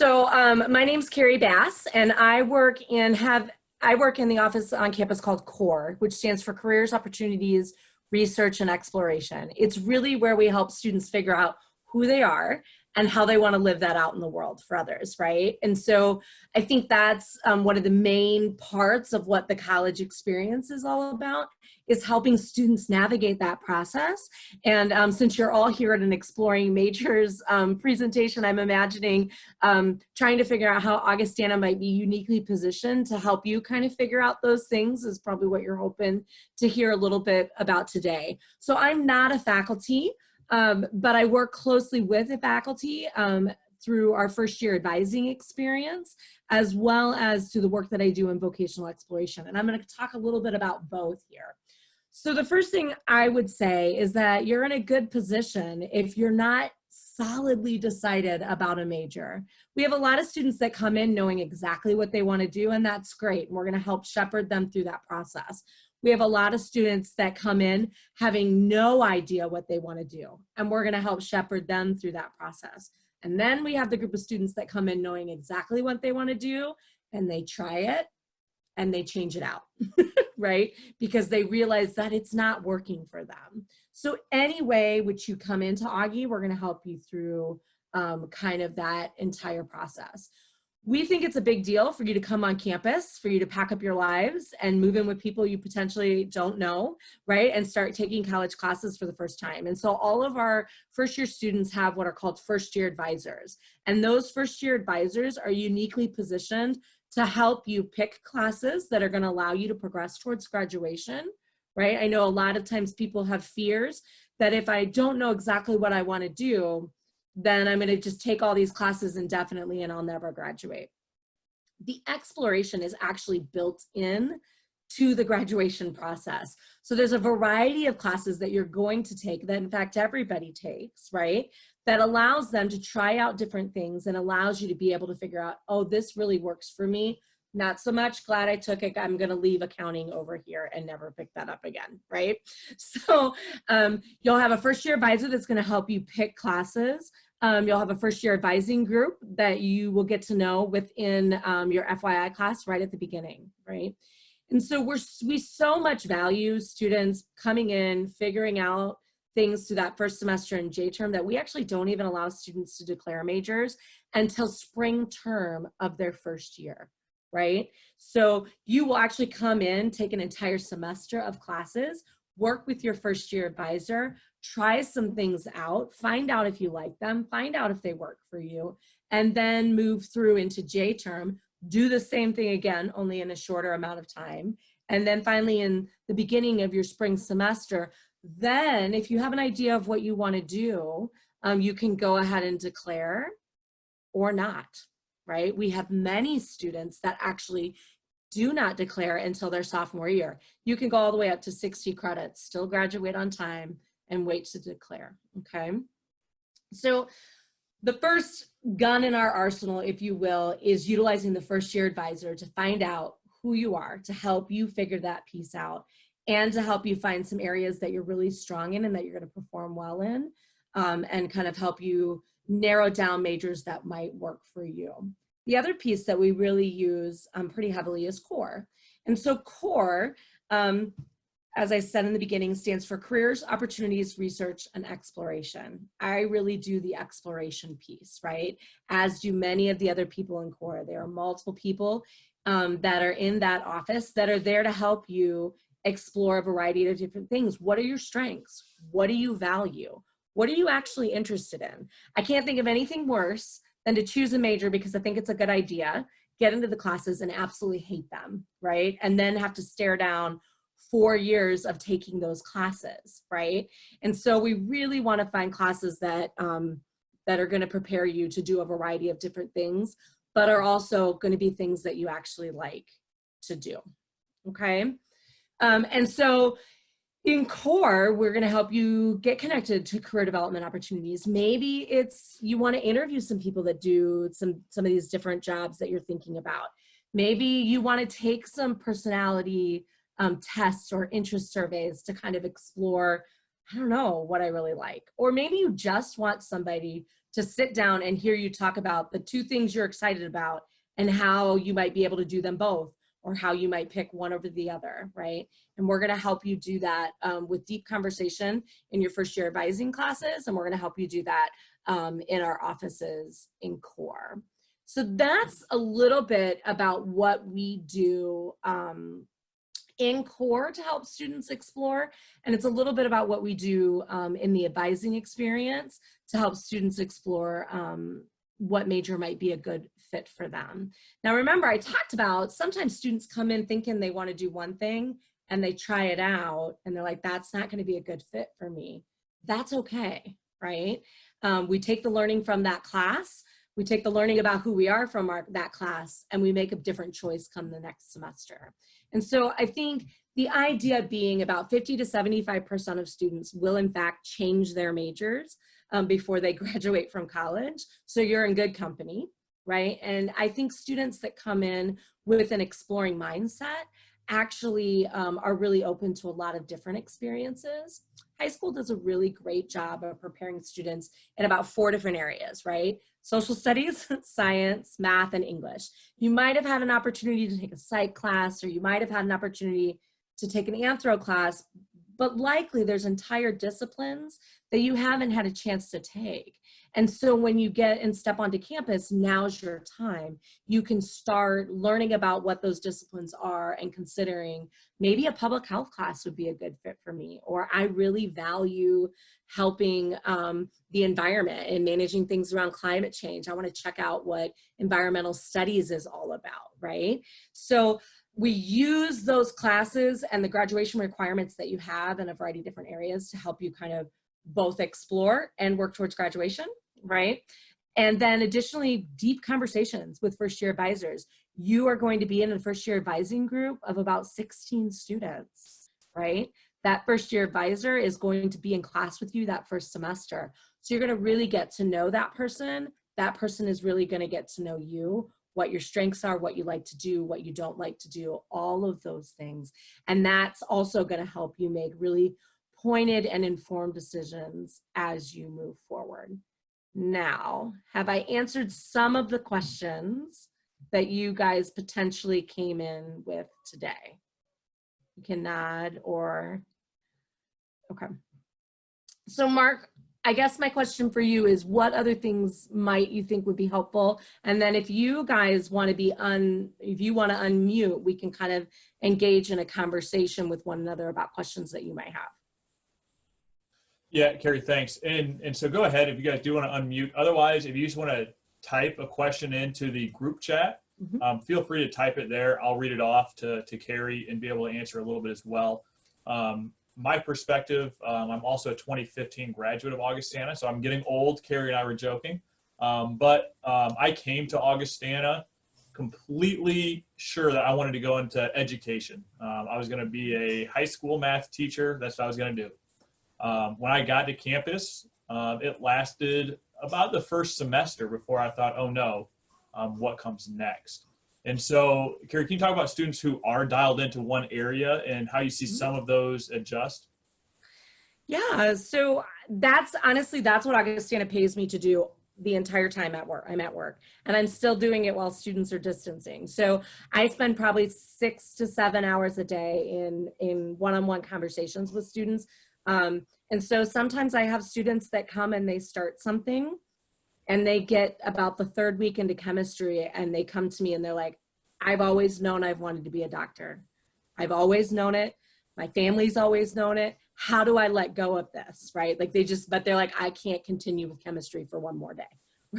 My name's Keri Bass, and I work in the office on campus called CORE, which stands for Careers, Opportunities, Research, and Exploration. It's really where we help students figure out who they are and how they want to live that out in the world for others, right? And so I think that's one of the main parts of what the college experience is all about, is helping students navigate that process. And since you're all here at an Exploring Majors presentation, I'm imagining trying to figure out how Augustana might be uniquely positioned to help you kind of figure out those things is probably what you're hoping to hear a little bit about today. So I'm not a faculty, but I work closely with the faculty through our first year advising experience, as well as through the work that I do in vocational exploration. And I'm going to talk a little bit about both here. So the first thing I would say is that you're in a good position if you're not solidly decided about a major. We have a lot of students that come in knowing exactly what they want to do, and that's great. And we're going to help shepherd them through that process. We have a lot of students that come in having no idea what they want to do, and we're going to help shepherd them through that process. And then we have the group of students that come in knowing exactly what they want to do, and they try it and they change it out, right? Because they realize that it's not working for them. So any way which you come into Augie, we're going to help you through kind of that entire process. We think it's a big deal for you to come on campus, for you to pack up your lives and move in with people you potentially don't know, right? And start taking college classes for the first time. And so all of our first year students have what are called first year advisors. And those first year advisors are uniquely positioned to help you pick classes that are going to allow you to progress towards graduation, right? I know a lot of times people have fears that if I don't know exactly what I want to do, then I'm going to just take all these classes indefinitely and I'll never graduate. The exploration is actually built in to the graduation process. So there's a variety of classes that you're going to take that in fact everybody takes, right? That allows them to try out different things and allows you to be able to figure out, oh, this really works for me. Not so much, glad I took it. I'm going to leave accounting over here and never pick that up again, right? So you'll have a first year advisor that's going to help you pick classes. You'll have a first year advising group that you will get to know within your FYI class right at the beginning, right? And so we so much value students coming in, figuring out things through that first semester in J term that we actually don't even allow students to declare majors until spring term of their first year, right? So you will actually come in, take an entire semester of classes, work with your first year advisor, try some things out, find out if you like them, find out if they work for you, and then move through into J term, do the same thing again, only in a shorter amount of time. And then finally in the beginning of your spring semester, then if you have an idea of what you want to do, you can go ahead and declare or not, right? We have many students that actually do not declare until their sophomore year. You can go all the way up to 60 credits, still graduate on time, and wait to declare, okay? So the first gun in our arsenal, if you will, is utilizing the first year advisor to find out who you are, to help you figure that piece out, and to help you find some areas that you're really strong in and that you're going to perform well in, and kind of help you narrow down majors that might work for you. The other piece that we really use pretty heavily is CORE. And so CORE, as I said in the beginning, stands for Careers, Opportunities, Research, and Exploration. I really do the exploration piece, right? As do many of the other people in CORE. There are multiple people that are in that office that are there to help you explore a variety of different things. What are your strengths? What do you value? What are you actually interested in? I can't think of anything worse than to choose a major because I think it's a good idea, get into the classes and absolutely hate them, right? And then have to stare down 4 years of taking those classes, right? And so we really want to find classes that, that are going to prepare you to do a variety of different things, but are also going to be things that you actually like to do, okay? And so in CORE, we're going to help you get connected to career development opportunities. Maybe it's you want to interview some people that do some of these different jobs that you're thinking about. Maybe you want to take some personality tests or interest surveys to kind of explore, I don't know, what I really like. Or maybe you just want somebody to sit down and hear you talk about the two things you're excited about and how you might be able to do them both, or how you might pick one over the other, right? And we're gonna help you do that with deep conversation in your first year advising classes, and we're gonna help you do that in our offices in core. So that's a little bit about what we do in core to help students explore. And it's a little bit about what we do in the advising experience to help students explore what major might be a good fit for them. Now, remember, I talked about sometimes students come in thinking they want to do one thing and they try it out and they're like, that's not going to be a good fit for me. That's okay, right? We take the learning from that class, we take the learning about who we are from that class, and we make a different choice come the next semester. And so I think the idea being about 50 to 75% of students will in fact change their majors before they graduate from college. So you're in good company, right? And I think students that come in with an exploring mindset actually are really open to a lot of different experiences. High school does a really great job of preparing students in about 4 different areas, right? Social studies, science, math, and English. You might have had an opportunity to take a psych class, or you might have had an opportunity to take an anthro class, but likely there's entire disciplines that you haven't had a chance to take. And so when you get and step onto campus, now's your time. You can start learning about what those disciplines are and considering maybe a public health class would be a good fit for me, or I really value helping the environment and managing things around climate change. I want to check out what environmental studies is all about, right? So we use those classes and the graduation requirements that you have in a variety of different areas to help you kind of both explore and work towards graduation, right? And then additionally, deep conversations with first year advisors. You are going to be in a first year advising group of about 16 students, right? That first year advisor is going to be in class with you that first semester. So you're going to really get to know that person. That person is really going to get to know you, what your strengths are, what you like to do, what you don't like to do, all of those things. And that's also going to help you make really pointed and informed decisions as you move forward. Now, have I answered some of the questions that you guys potentially came in with today? You can nod or, okay. So Mark, I guess my question for you is, what other things might you think would be helpful? And then if you guys want to be if you want to unmute, we can kind of engage in a conversation with one another about questions that you might have. Yeah, Keri, thanks. And so go ahead if you guys do want to unmute. Otherwise, if you just want to type a question into the group chat, feel free to type it there. I'll read it off to Keri and be able to answer a little bit as well. My perspective, I'm also a 2015 graduate of Augustana, so I'm getting old. Keri and I were joking. But I came to Augustana completely sure that I wanted to go into education. I was going to be a high school math teacher. That's what I was going to do. When I got to campus, it lasted about the first semester before I thought, oh no, what comes next? And so, Keri, can you talk about students who are dialed into one area and how you see some of those adjust? Yeah, so that's honestly, that's what Augustana pays me to do the entire time at work. I'm at work and I'm still doing it while students are distancing. So I spend probably 6 to 7 hours a day in one-on-one conversations with students. And so sometimes I have students that come and they start something and they get about the 3rd week into chemistry and they come to me and they're like, I've always known I've wanted to be a doctor. I've always known it. My family's always known it. How do I let go of this, right? Like but they're like, I can't continue with chemistry for one more day,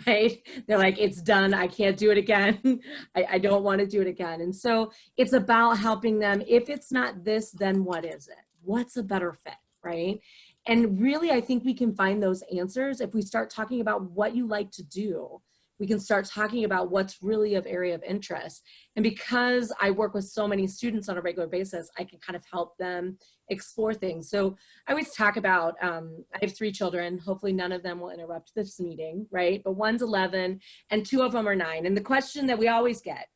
right? They're like, it's done. I can't do it again. I don't want to do it again. And so it's about helping them. If it's not this, then what is it? What's a better fit, right? And really, I think we can find those answers if we start talking about what you like to do. We can start talking about what's really of area of interest. And because I work with so many students on a regular basis, I can kind of help them explore things. So I always talk about, I have 3 children. Hopefully none of them will interrupt this meeting, right? But one's 11 and 2 of them are 9. And the question that we always get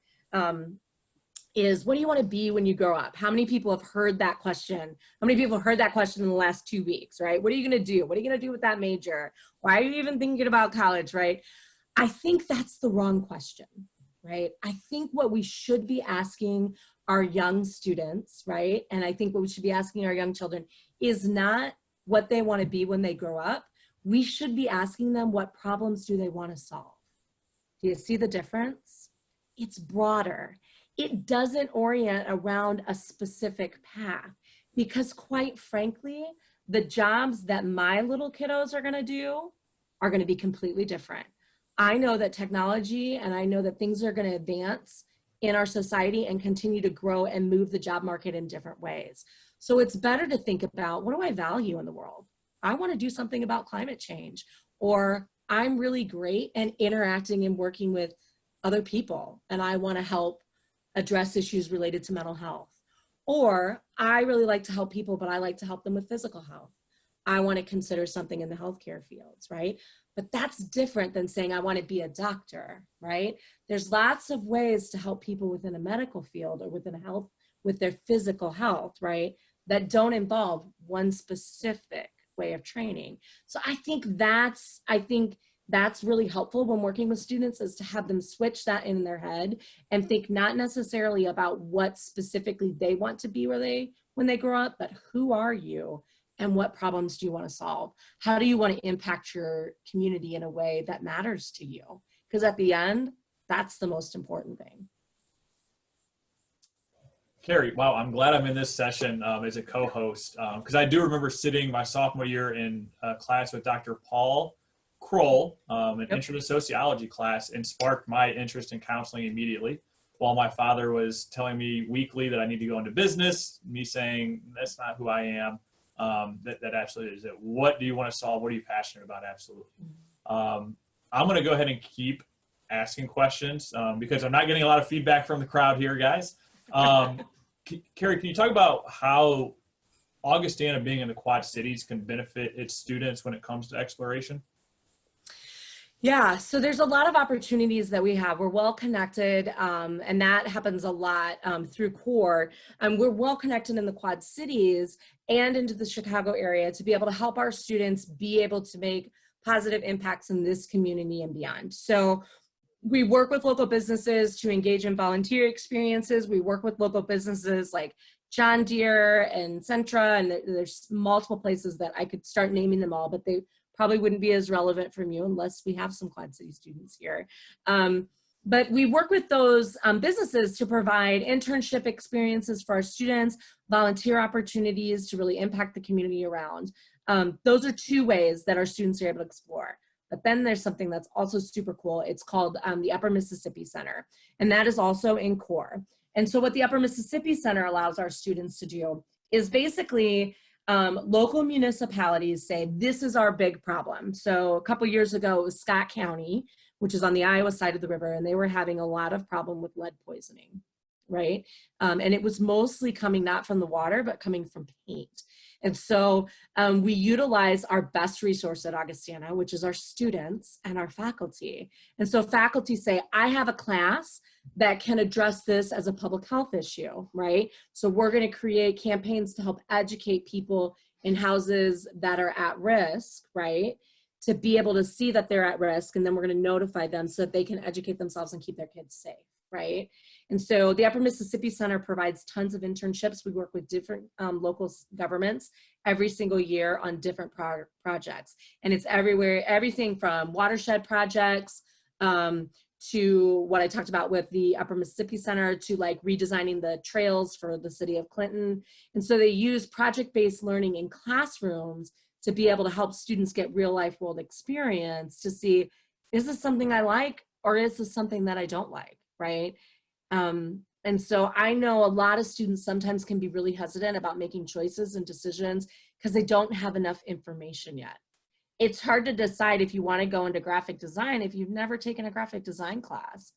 is, what do you want to be when you grow up? How many people have heard that question? How many people have heard that question in the last 2 weeks, right? What are you going to do? What are you going to do with that major? Why are you even thinking about college, right? I think that's the wrong question, right? I think what we should be asking our young students, right? And I think what we should be asking our young children is not what they want to be when they grow up. We should be asking them, what problems do they want to solve? Do you see the difference? It's broader. It doesn't orient around a specific path, because quite frankly, the jobs that my little kiddos are going to do are going to be completely different. I know that technology, and I know that things are going to advance in our society and continue to grow and move the job market in different ways. So it's better to think about, what do I value in the world? I want to do something about climate change, or I'm really great at interacting and working with other people, and I want to help address issues related to mental health. Or I really like to help people, but I like to help them with physical health. I want to consider something in the healthcare fields, right? But that's different than saying I want to be a doctor, right? There's lots of ways to help people within a medical field or within a health, with their physical health, right? That don't involve one specific way of training. So I think that's really helpful when working with students, is to have them switch that in their head and think not necessarily about what specifically they want to be when they grow up, but who are you and what problems do you want to solve? How do you want to impact your community in a way that matters to you? Because at the end, that's the most important thing. Keri, wow, I'm glad I'm in this session as a co-host, because I do remember sitting my sophomore year in class with Dr. Paul Kroll, an intro to sociology class, and sparked my interest in counseling immediately. While my father was telling me weekly that I need to go into business, me saying, that's not who I am. That absolutely is it. What do you want to solve? What are you passionate about? Absolutely. I'm going to go ahead and keep asking questions because I'm not getting a lot of feedback from the crowd here, guys. Keri, can you talk about how Augustana being in the Quad Cities can benefit its students when it comes to exploration? Yeah, so there's a lot of opportunities that we have. We're well connected, and that happens a lot through CORE. We're well connected in the Quad Cities and into the Chicago area to be able to help our students be able to make positive impacts in this community and beyond. So we work with local businesses to engage in volunteer experiences. We work with local businesses like John Deere and Centra, and there's multiple places that I could start naming them all, but they probably wouldn't be as relevant from you unless we have some Quad City students here. But we work with those businesses to provide internship experiences for our students, volunteer opportunities to really impact the community around. Those are two ways that our students are able to explore. But then there's something that's also super cool. It's called the Upper Mississippi Center, and that is also in CORE. And so what the Upper Mississippi Center allows our students to do is basically local municipalities say, this is our big problem. So a couple years ago, it was Scott County, which is on the Iowa side of the river, and they were having a lot of problem with lead poisoning, right? And it was mostly coming not from the water, but coming from paint. And so we utilize our best resource at Augustana, which is our students and our faculty. And so faculty say, I have a class that can address this as a public health issue, right? So we're going to create campaigns to help educate people in houses that are at risk, right? To be able to see that they're at risk, and then we're going to notify them so that they can educate themselves and keep their kids safe, right? And so the Upper Mississippi Center provides tons of internships. We work with different local governments every single year on different projects. And it's everywhere, everything from watershed projects to what I talked about with the Upper Mississippi Center, to like redesigning the trails for the city of Clinton. And so they use project-based learning in classrooms to be able to help students get real life world experience to see, is this something I like, or is this something that I don't like, right? And so I know a lot of students sometimes can be really hesitant about making choices and decisions because they don't have enough information yet. It's hard to decide if you want to go into graphic design if you've never taken a graphic design class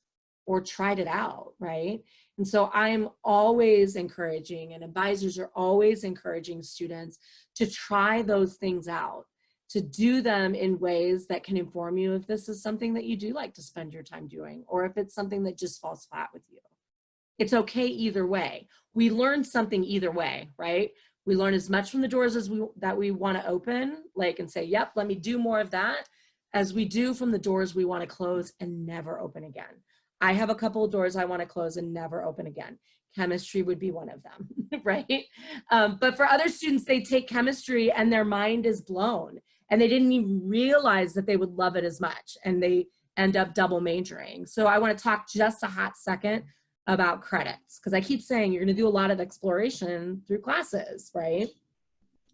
or tried it out, right? And so I'm always encouraging, and advisors are always encouraging students to try those things out, to do them in ways that can inform you if this is something that you do like to spend your time doing, or if it's something that just falls flat with you. It's okay either way. We learn something either way, right? We learn as much from the doors as we want to open, like, and say, yep, let me do more of that, as we do from the doors we want to close and never open again. I have a couple of doors I want to close and never open again. Chemistry would be one of them, right? But for other students, they take chemistry and their mind is blown and they didn't even realize that they would love it as much, and they end up double majoring. So I want to talk just a hot second about credits, because I keep saying you're going to do a lot of exploration through classes, right?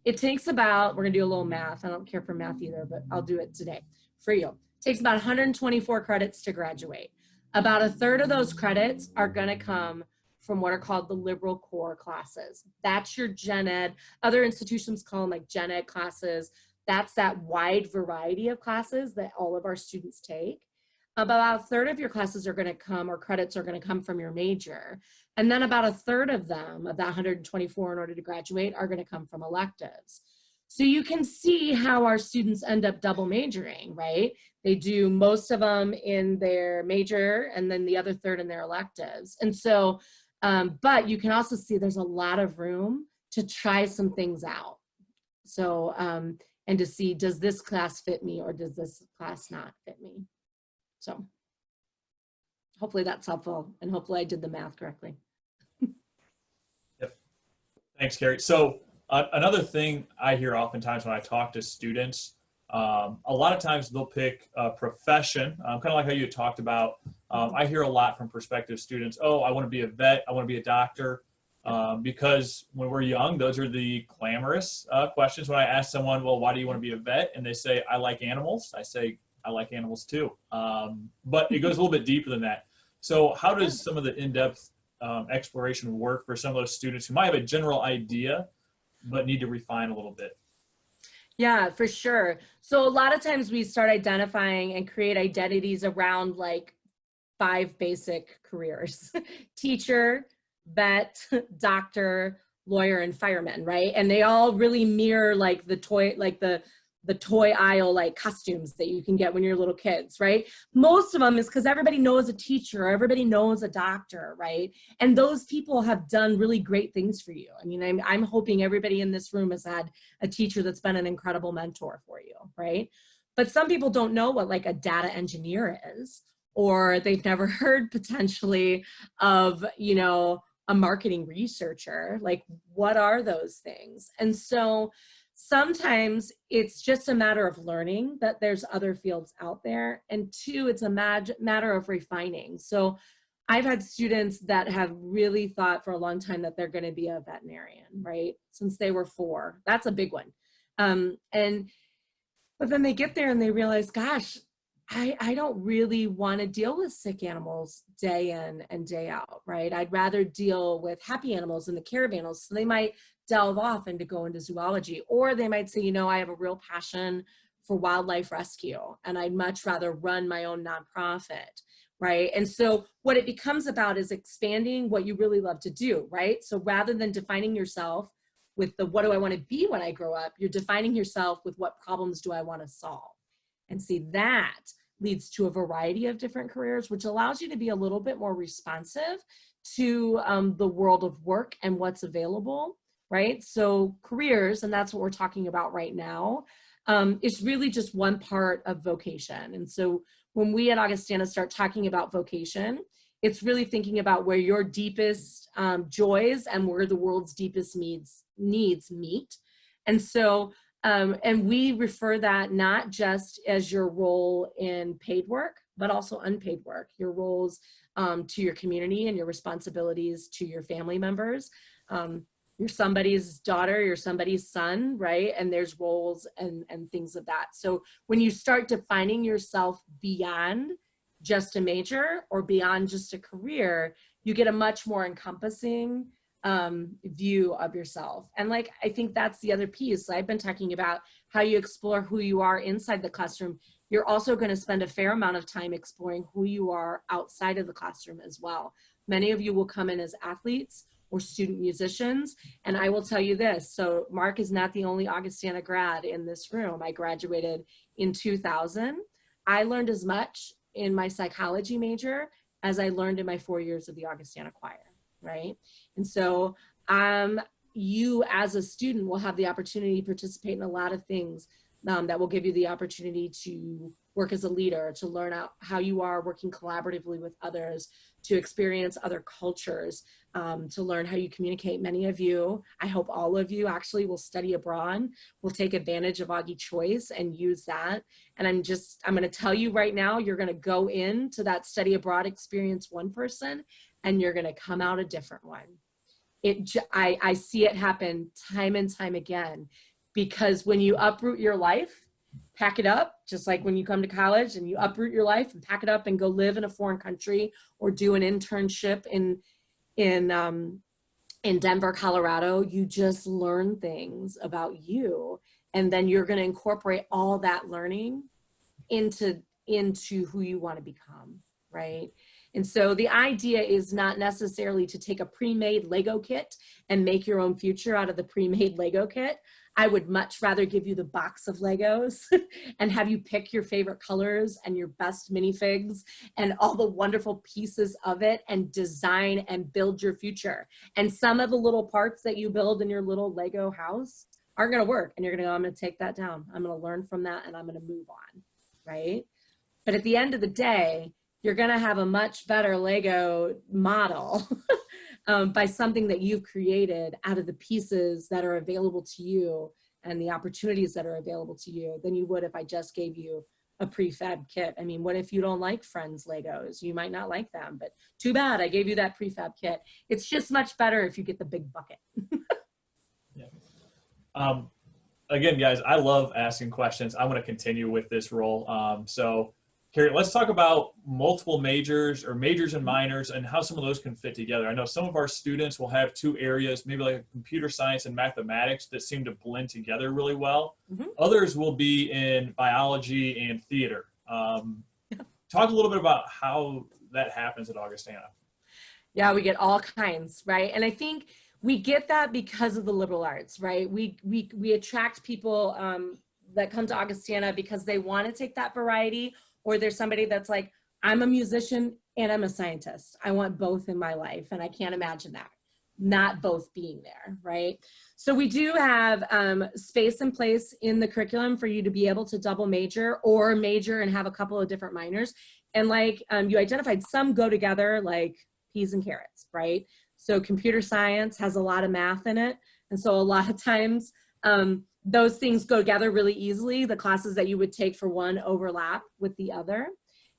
It takes about, we're going to do a little math. I don't care for math either, but I'll do it today for you. It takes about 124 credits to graduate. About a third of those credits are going to come from what are called the liberal core classes. That's your gen ed. Other institutions call them like gen ed classes. That's that wide variety of classes that all of our students take. About a third of your classes are going to come, or credits are going to come, from your major. And then about a third of them, of that 124 in order to graduate, are going to come from electives. So you can see how our students end up double majoring, right? They do most of them in their major and then the other third in their electives. And so, but you can also see there's a lot of room to try some things out. So, and to see, does this class fit me or does this class not fit me? So hopefully that's helpful, and hopefully I did the math correctly. Yep. Thanks, Keri. So another thing I hear oftentimes when I talk to students, a lot of times they'll pick a profession, kind of like how you talked about. I hear a lot from prospective students, oh, I want to be a vet, I want to be a doctor, because when we're young, those are the glamorous questions. When I ask someone, well, why do you want to be a vet? And they say, I like animals. I say, I like animals too. But it goes a little bit deeper than that. So how does some of the in-depth exploration work for some of those students who might have a general idea, but need to refine a little bit? Yeah, for sure. So a lot of times we start identifying and create identities around like 5 basic careers: teacher, vet, doctor, lawyer, and fireman, right? And they all really mirror like the toy aisle like costumes that you can get when you're little kids, right? Most of them is because everybody knows a teacher or everybody knows a doctor, right? And those people have done really great things for you. I mean, I'm hoping everybody in this room has had a teacher that's been an incredible mentor for you, right? But some people don't know what like a data engineer is, or they've never heard potentially of, you know, a marketing researcher. Like, what are those things? And so sometimes it's just a matter of learning that there's other fields out there. And 2, it's a matter of refining. So I've had students that have really thought for a long time that they're going to be a veterinarian, right? Since they were 4. That's a big one. But then they get there and they realize, gosh, I don't really want to deal with sick animals day in and day out, right? I'd rather deal with happy animals and the care of animals. So they might delve off and to go into zoology, or they might say, you know, I have a real passion for wildlife rescue and I'd much rather run my own nonprofit, right? And so what it becomes about is expanding what you really love to do, right? So rather than defining yourself with the what do I want to be when I grow up, you're defining yourself with what problems do I want to solve. And see, that leads to a variety of different careers, which allows you to be a little bit more responsive to the world of work and what's available, right? So careers, and that's what we're talking about right now, is really just one part of vocation. And so when we at Augustana start talking about vocation, it's really thinking about where your deepest joys and where the world's deepest needs meet. And so and we refer that not just as your role in paid work, but also unpaid work, your roles to your community and your responsibilities to your family members. You're somebody's daughter, you're somebody's son, right? And there's roles and things of that. So when you start defining yourself beyond just a major or beyond just a career, you get a much more encompassing view of yourself. And like, I think that's the other piece. I've been talking about how you explore who you are inside the classroom. You're also going to spend a fair amount of time exploring who you are outside of the classroom as well. Many of you will come in as athletes or student musicians. And I will tell you this, so Mark is not the only Augustana grad in this room. I graduated in 2000. I learned as much in my psychology major as I learned in my 4 years of the Augustana choir. right? And so you as a student will have the opportunity to participate in a lot of things that will give you the opportunity to work as a leader, to learn out how you are working collaboratively with others, to experience other cultures, to learn how you communicate. Many of you, I hope all of you actually will study abroad, will take advantage of Augie Choice and use that. And I'm going to tell you right now, you're going to go into that study abroad experience one person, and you're going to come out a different one. I see it happen time and time again, because when you uproot your life, pack it up, just like when you come to college and you uproot your life and pack it up and go live in a foreign country or do an internship in Denver, Colorado, you just learn things about you, and then you're going to incorporate all that learning into who you want to become, right? And so the idea is not necessarily to take a pre-made Lego kit and make your own future out of the pre-made Lego kit. I would much rather give you the box of Legos and have you pick your favorite colors and your best minifigs and all the wonderful pieces of it and design and build your future. And some of the little parts that you build in your little Lego house aren't going to work. And you're going to go, I'm going to take that down. I'm going to learn from that and I'm going to move on, right? But at the end of the day, you're going to have a much better Lego model by something that you've created out of the pieces that are available to you and the opportunities that are available to you than you would if I just gave you a prefab kit. I mean, what if you don't like Friends Legos? You might not like them, but too bad I gave you that prefab kit. It's just much better if you get the big bucket. Yeah. Again, guys, I love asking questions. I'm going to continue with this role. So Keri, let's talk about multiple majors or majors and minors and how some of those can fit together. I know some of our students will have two areas, maybe like computer science and mathematics, that seem to blend together really well. Mm-hmm. Others will be in biology and theater. Talk a little bit about how that happens at Augustana. Yeah, we get all kinds, right? And I think we get that because of the liberal arts, right? We attract people that come to Augustana because they want to take that variety. Or there's somebody that's like, I'm a musician and I'm a scientist. I want both in my life. And I can't imagine that, not both being there, right? So we do have space and place in the curriculum for you to be able to double major or major and have a couple of different minors. And like you identified, some go together like peas and carrots, right? So computer science has a lot of math in it. And so a lot of times, those things go together really easily. The classes that you would take for one overlap with the other,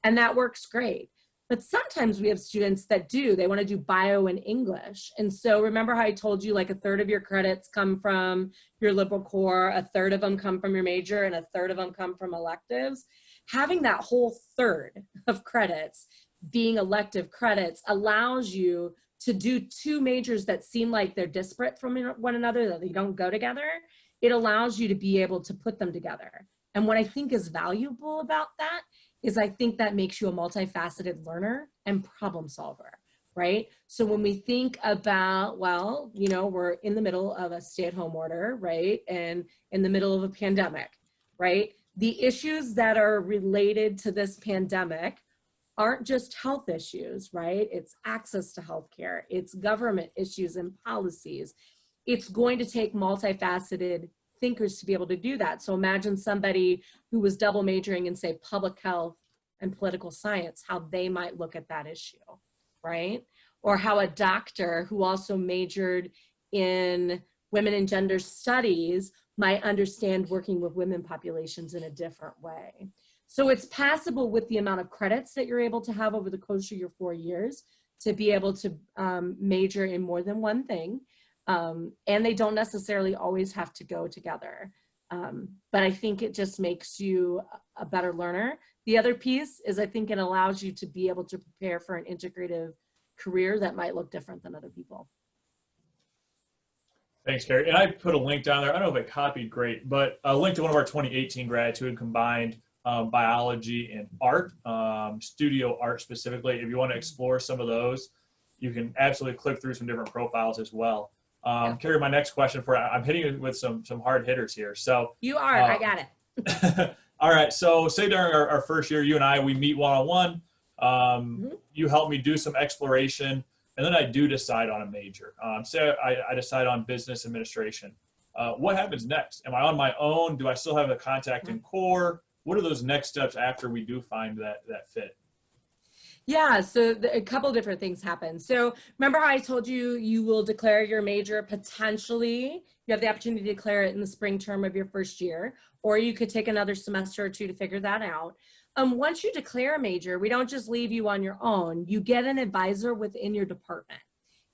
and that works great. But sometimes we have students that they want to do bio and English. And so remember how I told you like a third of your credits come from your liberal core, a third of them come from your major, and a third of them come from electives. Having that whole third of credits being elective credits allows you to do two majors that seem like they're disparate from one another, that they don't go together. It allows you to be able to put them together. And what I think is valuable about that is I think that makes you a multifaceted learner and problem solver, right? So when we think about, well, you know, we're in the middle of a stay-at-home order, right? And in the middle of a pandemic, right? The issues that are related to this pandemic aren't just health issues, right? It's access to healthcare, it's government issues and policies. It's going to take multifaceted thinkers to be able to do that. So imagine somebody who was double majoring in, say, public health and political science, how they might look at that issue, right? Or how a doctor who also majored in women and gender studies might understand working with women populations in a different way. So it's possible with the amount of credits that you're able to have over the course of your 4 years to be able to major in more than one thing. And they don't necessarily always have to go together. But I think it just makes you a better learner. The other piece is I think it allows you to be able to prepare for an integrative career that might look different than other people. Thanks, Keri. And I put a link down there. I don't know if I copied great, but a link to one of our 2018 grads who had combined biology and art, studio art specifically. If you want to explore some of those, you can absolutely click through some different profiles as well. Keri, my next question for you, I'm hitting you with some hard hitters here. So you are, I got it. All right. So say during our first year, you and I, we meet one-on-one. You help me do some exploration. and then I do decide on a major. So I decide on business administration. What happens next? Am I on my own? Do I still have a contact in core? What are those next steps after we do find that fit? Yeah, so a couple different things happen. So remember how I told you you will declare your major potentially, you have the opportunity to declare it in the spring term of your first year, or you could take another semester or two to figure that out. Once you declare a major, we don't just leave you on your own. You get an advisor within your department.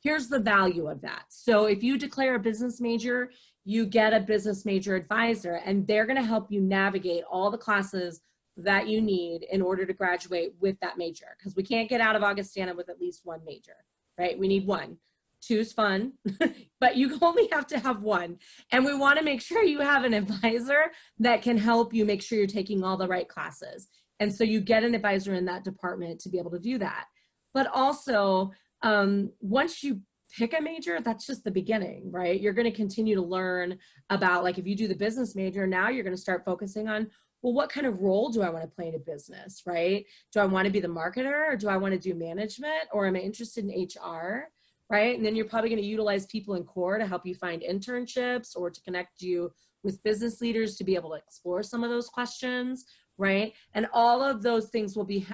Here's the value of that. So if you declare a business major, you get a business major advisor, and they're going to help you navigate all the classes that you need in order to graduate with that major, because we can't get out of Augustana with at least one major, right? We need one. Two's fun, but you only have to have one. And we want to make sure you have an advisor that can help you make sure you're taking all the right classes. And so you get an advisor in that department to be able to do that. But also, once you pick a major, that's just the beginning, right? You're going to continue to learn about, like, if you do the business major, now you're going to start focusing on, well, what kind of role do I want to play in a business, right? Do I want to be the marketer, or do I want to do management, or am I interested in HR, right? And then you're probably going to utilize people in core to help you find internships or to connect you with business leaders to be able to explore some of those questions, right? And all of those things will be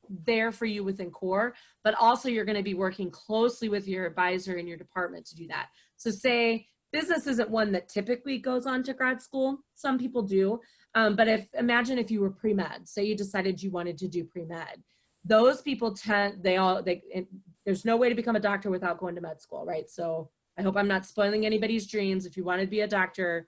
there for you within core, but also you're going to be working closely with your advisor in your department to do that. So say business isn't one that typically goes on to grad school. Some people do, but imagine if you were pre-med, say you decided you wanted to do pre-med. Those people there's no way to become a doctor without going to med school, right? So I hope I'm not spoiling anybody's dreams. If you want to be a doctor,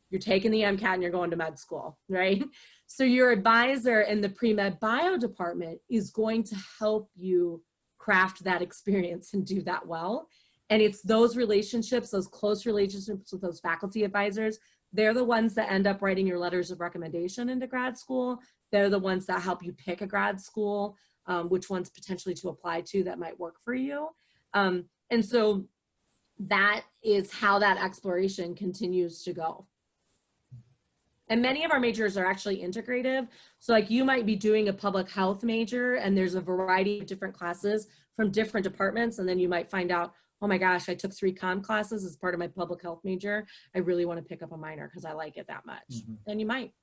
you're taking the MCAT and you're going to med school, right? So your advisor in the pre-med bio department is going to help you craft that experience and do that well. And it's those relationships, those close relationships with those faculty advisors, they're the ones that end up writing your letters of recommendation into grad school. They're the ones that help you pick a grad school, which ones potentially to apply to that might work for you. And so that is how that exploration continues to go. And many of our majors are actually integrative. So like you might be doing a public health major and there's a variety of different classes from different departments. And then you might find out, oh my gosh, I took 3 comm classes as part of my public health major. I really want to pick up a minor because I like it that much. Mm-hmm. And you might.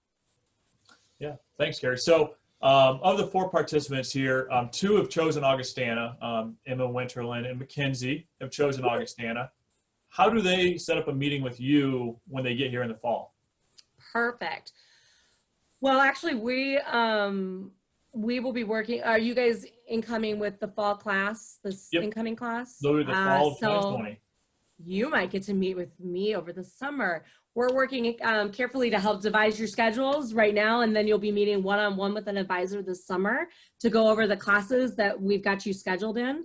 Yeah, thanks, Keri. So of the 4 participants here, 2 have chosen Augustana. Emma Winterland and Mackenzie have chosen Augustana. How do they set up a meeting with you when they get here in the fall? Perfect. Well, actually, we will be working. Are you guys incoming with the fall class, this incoming class? Those are the fall of 2020. You might get to meet with me over the summer. We're working carefully to help devise your schedules right now, and then you'll be meeting one-on-one with an advisor this summer to go over the classes that we've got you scheduled in.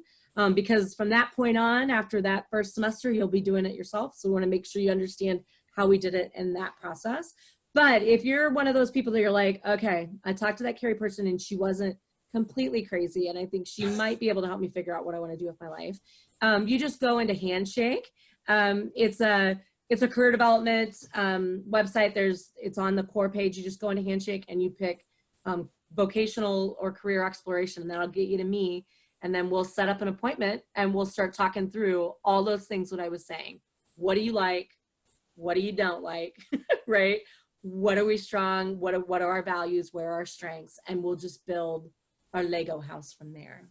Because from that point on, after that first semester, you'll be doing it yourself. So we want to make sure you understand how we did it in that process. But if you're one of those people that you're like, okay, I talked to that Keri person and she wasn't completely crazy, and I think she might be able to help me figure out what I want to do with my life, you just go into Handshake. It's a career development website. It's on the core page. You just go into Handshake and you pick vocational or career exploration, and that'll get you to me. And then we'll set up an appointment and we'll start talking through all those things that I was saying. What do you like? What do you don't like? Right? What are we strong? What are our values? Where are our strengths? And we'll just build our Lego house from there.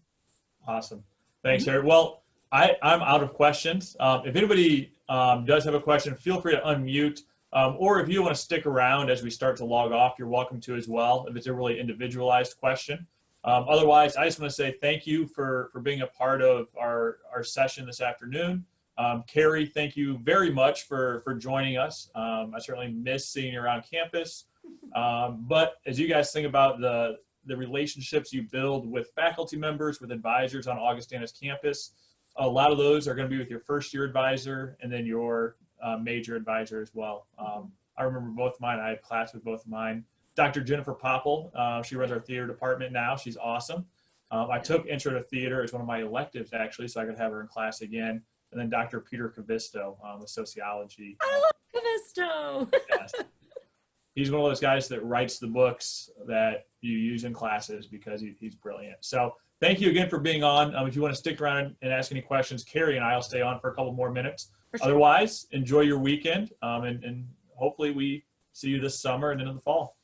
Awesome. Thanks, Keri. Well, I'm out of questions. If anybody does have a question, feel free to unmute. Or if you want to stick around as we start to log off, you're welcome to as well, if it's a really individualized question. Otherwise, I just want to say thank you for being a part of our session this afternoon. Keri, thank you very much for joining us. I certainly miss seeing you around campus. But as you guys think about the relationships you build with faculty members, with advisors on Augustana's campus, a lot of those are going to be with your first year advisor and then your major advisor as well. I remember both of mine. I had class with both of mine. Dr. Jennifer Popple, she runs our theater department now. She's awesome. I took Intro to Theater as one of my electives, actually, so I could have her in class again. And then Dr. Peter Cavisto with sociology. I love Cavisto. Yes. He's one of those guys that writes the books that you use in classes because he's brilliant. So thank you again for being on. If you want to stick around and ask any questions, Keri and I will stay on for a couple more minutes. For sure. Otherwise, enjoy your weekend, and hopefully we see you this summer and then in the fall.